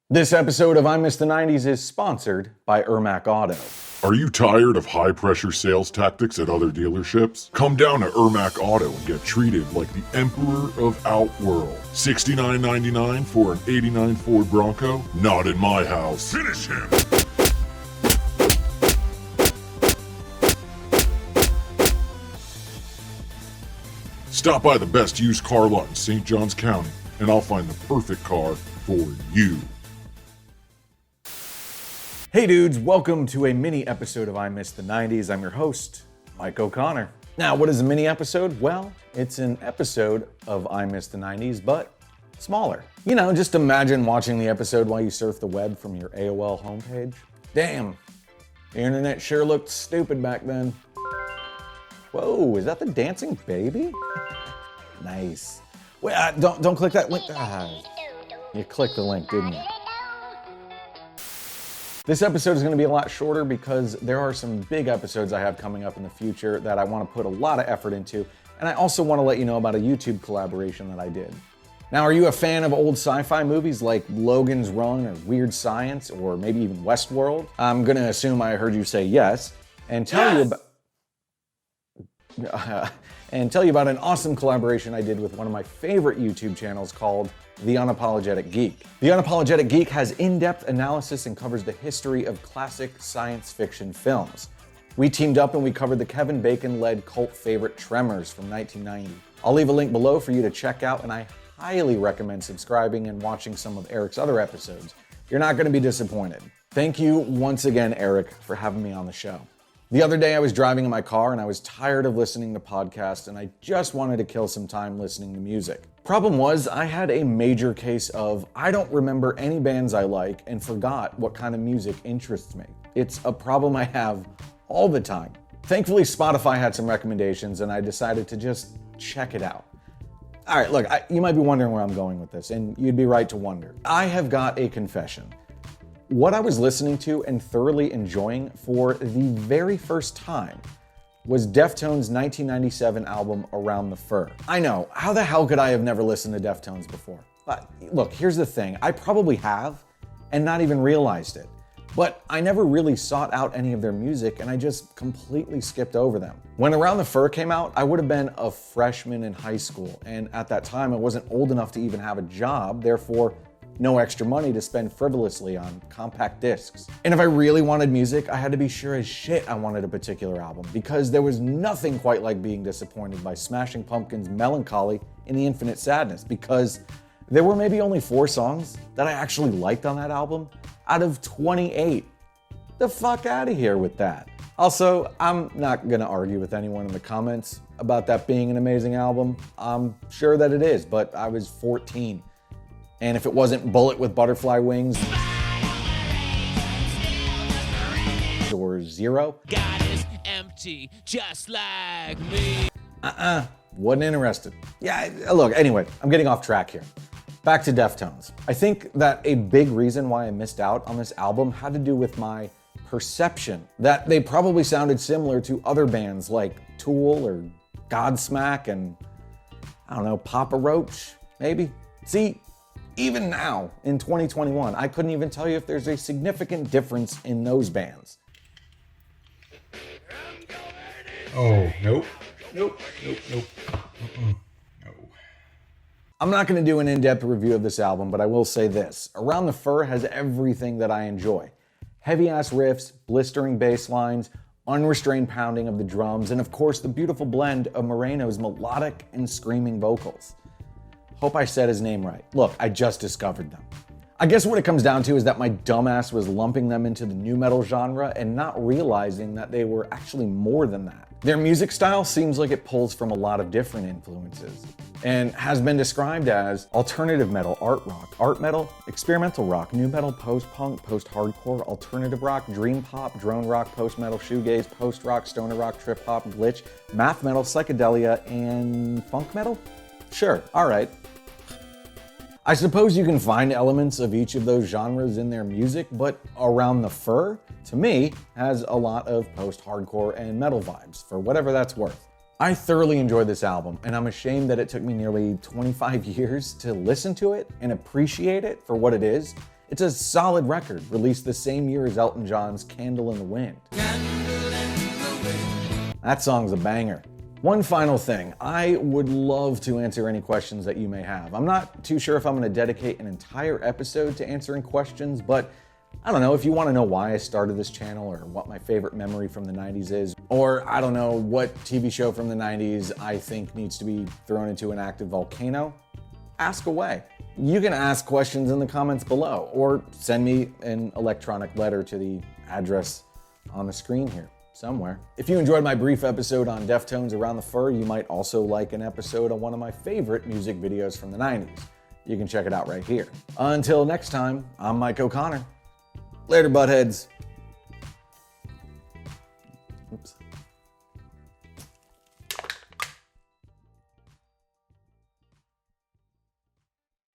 This episode of I Miss the 90s is sponsored by Ermac Auto. Are you tired of high-pressure sales tactics at other dealerships? Come down to Ermac Auto and get treated like the emperor of Outworld. $69.99 for an '89 Ford Bronco? Not in my house. Finish him! Stop by the best used car lot in St. Johns County, and I'll find the perfect car for you. Hey dudes, welcome to a mini episode of I Miss the 90s. I'm your host, Mike O'Connor. Now, what is a mini episode? Well, it's an episode of I Miss the 90s, but smaller. You know, just imagine watching the episode while you surf the web from your AOL homepage. Damn, the internet sure looked stupid back then. Whoa, is that the dancing baby? Nice. Wait, don't click that link. You clicked the link, didn't you? This episode is going to be a lot shorter because there are some big episodes I have coming up in the future that I want to put a lot of effort into, and I also want to let you know about a YouTube collaboration that I did. Now, are you a fan of old sci-fi movies like Logan's Run or Weird Science or maybe even Westworld? I'm going to assume I heard you say yes, and tell you about an awesome collaboration I did with one of my favorite YouTube channels called The Unapologetic Geek. The Unapologetic Geek has in-depth analysis and covers the history of classic science fiction films. We teamed up and we covered the Kevin Bacon-led cult favorite Tremors from 1990. I'll leave a link below for you to check out, and I highly recommend subscribing and watching some of Eric's other episodes. You're not going to be disappointed. Thank you once again, Eric, for having me on the show. The other day I was driving in my car and I was tired of listening to podcasts and I just wanted to kill some time listening to music. Problem was, I had a major case of I don't remember any bands I like and forgot what kind of music interests me. It's a problem I have all the time. Thankfully, Spotify had some recommendations and I decided to just check it out. All right, look, you might be wondering where I'm going with this, and you'd be right to wonder. I have got a confession. What I was listening to and thoroughly enjoying for the very first time was Deftones' 1997 album Around the Fur. I know, how the hell could I have never listened to Deftones before? But look, here's the thing, I probably have and not even realized it. But I never really sought out any of their music and I just completely skipped over them. When Around the Fur came out, I would have been a freshman in high school, and at that time I wasn't old enough to even have a job, therefore no extra money to spend frivolously on compact discs. And if I really wanted music, I had to be sure as shit I wanted a particular album, because there was nothing quite like being disappointed by Smashing Pumpkins' Melancholy in the Infinite Sadness, because there were maybe only 4 songs that I actually liked on that album out of 28. The fuck out of here with that. Also, I'm not gonna argue with anyone in the comments about that being an amazing album. I'm sure that it is, but I was 14. And if it wasn't Bullet with Butterfly Wings or Zero, God is empty, just like me. wasn't interested. Yeah, look, anyway, I'm getting off track here. Back to Deftones. I think that a big reason why I missed out on this album had to do with my perception that they probably sounded similar to other bands like Tool or Godsmack and, I don't know, Papa Roach, maybe? See, even now, in 2021, I couldn't even tell you if there's a significant difference in those bands. Oh, nope. Nope. No. I'm not going to do an in-depth review of this album, but I will say this. Around the Fur has everything that I enjoy. Heavy-ass riffs, blistering bass lines, unrestrained pounding of the drums, and of course the beautiful blend of Moreno's melodic and screaming vocals. Hope I said his name right. Look, I just discovered them. I guess what it comes down to is that my dumbass was lumping them into the NuMetal genre and not realizing that they were actually more than that. Their music style seems like it pulls from a lot of different influences and has been described as alternative metal, art metal, experimental rock, nu metal, post-punk, post-hardcore, alternative rock, dream pop, drone rock, post-metal, shoegaze, post-rock, stoner rock, trip-hop, glitch, math metal, psychedelia, and funk metal? Sure, all right. I suppose you can find elements of each of those genres in their music, but Around the Fur, to me, has a lot of post-hardcore and metal vibes, for whatever that's worth. I thoroughly enjoyed this album, and I'm ashamed that it took me nearly 25 years to listen to it and appreciate it for what it is, It's a solid record, released the same year as Elton John's Candle in the Wind. That song's a banger. One final thing, I would love to answer any questions that you may have. I'm not too sure if I'm going to dedicate an entire episode to answering questions, but I don't know, if you want to know why I started this channel or what my favorite memory from the 90s is, or I don't know what TV show from the 90s I think needs to be thrown into an active volcano, ask away. You can ask questions in the comments below or send me an electronic letter to the address on the screen here somewhere. If you enjoyed my brief episode on Deftones Around the Fur, you might also like an episode on one of my favorite music videos from the 90s. You can check it out right here. Until next time, I'm Mike O'Connor. Later, buttheads.